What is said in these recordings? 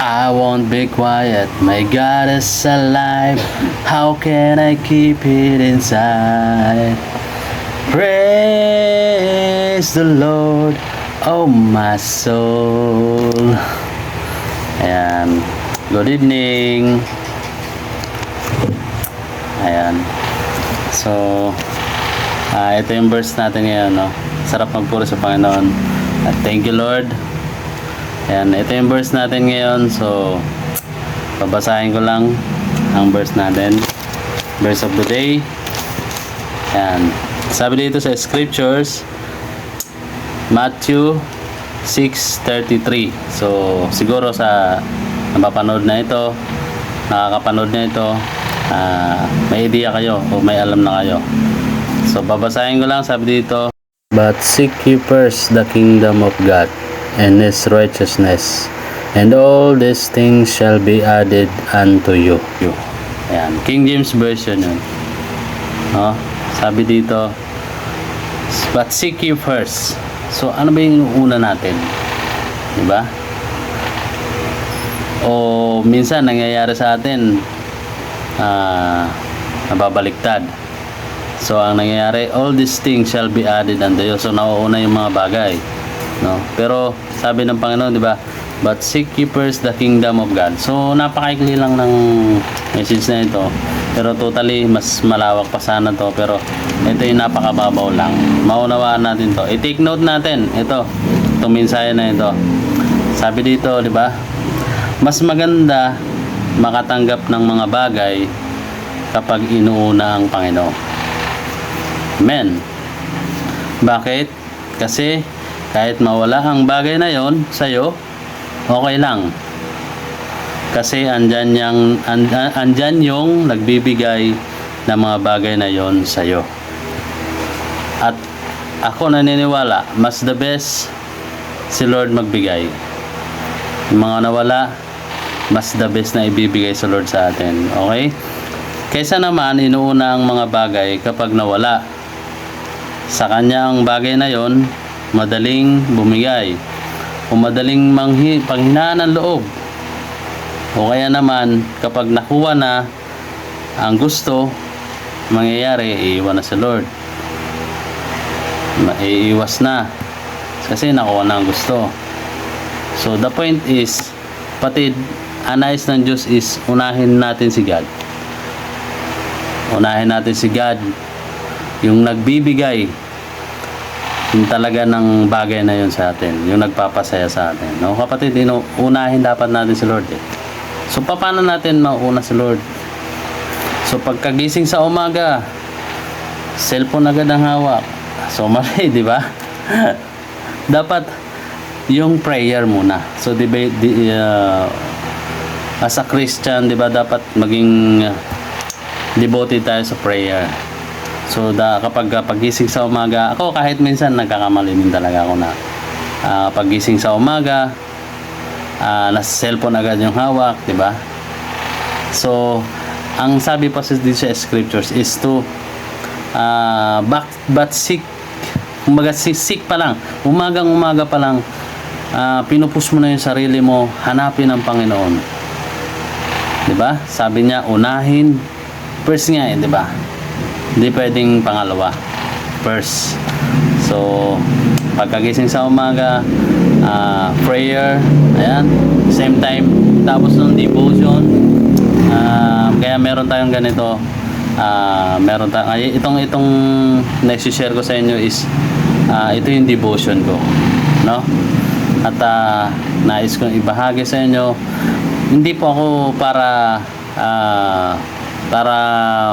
I won't be quiet, my God is alive. How can I keep it inside? Praise the Lord, oh my soul. Ayan. Good evening. Ayan. So, ito yung verse natin ngayon, no? Sarap magpuri sa Panginoon. At thank you, Lord. Ayan, ito yung verse natin ngayon. So, babasahin ko lang ang verse natin. Verse of the day. Ayan. Sabi dito sa scriptures, Matthew 6:33. So, siguro sa napapanood na ito, nakakapanood na ito, may idea kayo o may alam na kayo. So, babasahin ko lang. Sabi dito, but seek ye first the kingdom of God and His righteousness, and all these things shall be added unto you. Ayan, King James Version yun. No? Sabi dito, but seek ye first. So, ano ba yung una natin? Diba? O minsan nangyayari sa atin, nababaliktad. So, ang nangyayari, all these things shall be added unto you. So, nauuna yung mga bagay. No? Pero, sabi ng Panginoon, di ba? But seek ye first the kingdom of God. So, napakaikli lang ng message na ito. Pero totally, mas malawak pa sana to. Pero, ito yung napakababaw lang. Maunawaan natin to. I-take note natin. Ito, itong mensahe na ito. Sabi dito, di ba? Mas maganda makatanggap ng mga bagay kapag inuuna ang Panginoon. Amen. Bakit? Kasi kahit mawala ang bagay na yon sa'yo, okay lang. Kasi andyan yung nagbibigay ng mga bagay na yon sa'yo. At ako naniniwala, mas the best si Lord magbigay. Yung mga nawala, mas the best na ibibigay sa Lord sa atin. Okay? Kaysa naman, inuuna ang mga bagay kapag nawala. Sa kanya ang bagay na yon, madaling bumigay o madaling panghinaan ng loob. O kaya naman, kapag nakuha na ang gusto, mangyayari, iiwan na si Lord. Iiwas na. Kasi nakuha na ang gusto. So, the point is, patid, anais ng Diyos is, unahin natin si God. Unahin natin si God. Yung nagbibigay, yung talaga ng bagay na yun sa atin. Yung nagpapasaya sa atin. No, kapatid, unahin dapat natin si Lord. So, paano natin mauna si Lord? So, pagkagising sa umaga, cellphone agad ang hawak. So, mali, di ba? Dapat, yung prayer muna. So, as a Christian, di ba, dapat maging devoted tayo sa prayer. So, kapag pagising sa umaga, ako kahit minsan nagkakamali din talaga ako na pagising sa umaga, nasa cellphone agad yung hawak, di ba? So, ang sabi pa dito sa scriptures is to but seek, kumbaga seek pa lang, umaga pa lang, pinupush mo na yung sarili mo, hanapin ang Panginoon. Di ba? Sabi niya, unahin first nga, di ba? Hindi pwedeng pangalawa. First. So, pagkagising sa umaga, prayer, ayan, same time, tapos ng devotion. Kaya meron tayong ganito, meron tayong, itong na-share ko sa inyo is, ito yung devotion ko, no? At nais kong ibahagi sa inyo, hindi po ako para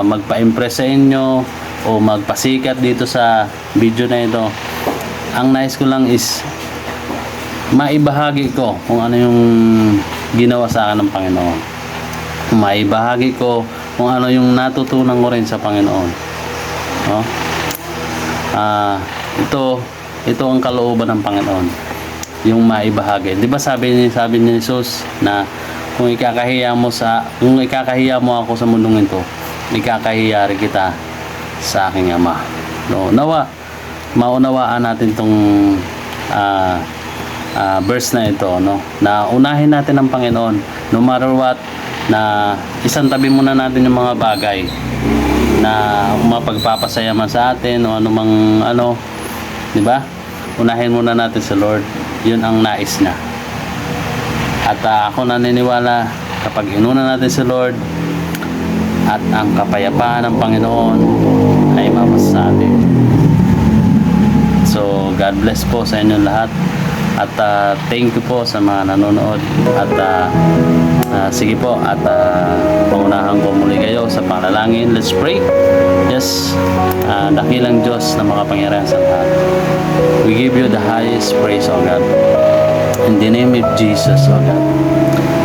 magpa-impress sa inyo o magpasikat dito sa video na ito. Ang nais ko lang is maibahagi ko kung ano yung ginawa sa akin ng Panginoon. Maibahagi ko kung ano yung natutunan ko rin sa Panginoon. No? Ito ang kalooban ng Panginoon. Yung maibahagi. 'Di ba sabi ni Jesus na kung ikakahiya mo ako sa mundong ito, ikakahiya rin kita sa aking Ama. No, maunawaan natin tong verse na ito, no? Na unahin natin ang Panginoon no matter what, na isang tabi muna natin yung mga bagay na mapagpapasaya man sa atin o anumang ano, di ba? Unahin muna natin sa Lord. Yun ang nais niya. At ako naniniwala kapag inuna natin sa Lord at ang kapayapaan ng Panginoon ay mamasa sa atin. So God bless po sa inyo lahat. At thank you po sa mga nanonood. At sige po, at pangunahan ko muli kayo sa panalangin. Let's pray. Yes, dakilang Diyos na makapangyarihan sa lahat. We give you the highest praise, O God. In the name of Jesus, O God,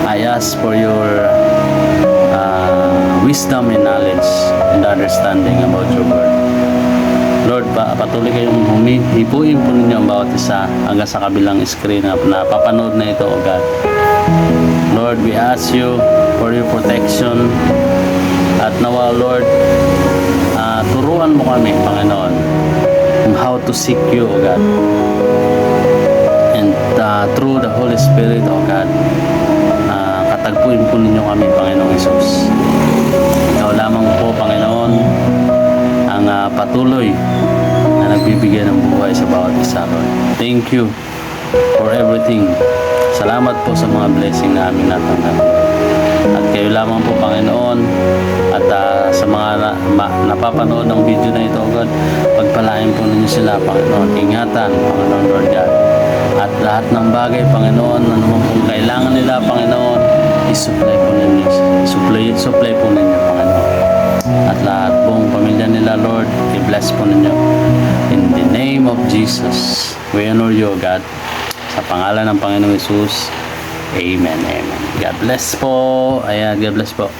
I ask for your wisdom and knowledge and understanding about your word. Lord, patuloy kayong hipuin po ninyo ang bawat isa hanggang sa kabilang screen na napapanood na ito, O God. Lord, we ask you for your protection at nawa, Lord, turuan mo kami, Panginoon, kung how to seek you, O God. And through the Holy Spirit, O God, katagpuin po ninyo kami, Panginoong Hesus. Ikaw lamang po, Panginoon, ang patuloy na nagbibigay ng buhay sa bawat isa, Lord. Thank you for everything. Salamat po sa mga blessing na aming natanggap. At kayo lamang po, Panginoon, at sa mga napapanood ng video na ito, God, pagpalain po ninyo sila, Panginoon. Ingatan, Panginoon, Lord God. At lahat ng bagay, Panginoon, na naman pong kailangan nila, Panginoon, isupply po ninyo. Supply po ninyo, Panginoon. At lahat pong pamilya nila, Lord, i-bless po ninyo. In the name of Jesus, we honor you, God. Sa pangalan ng Panginoong Hesus, Amen, Amen. God bless po. Ayan, God bless po.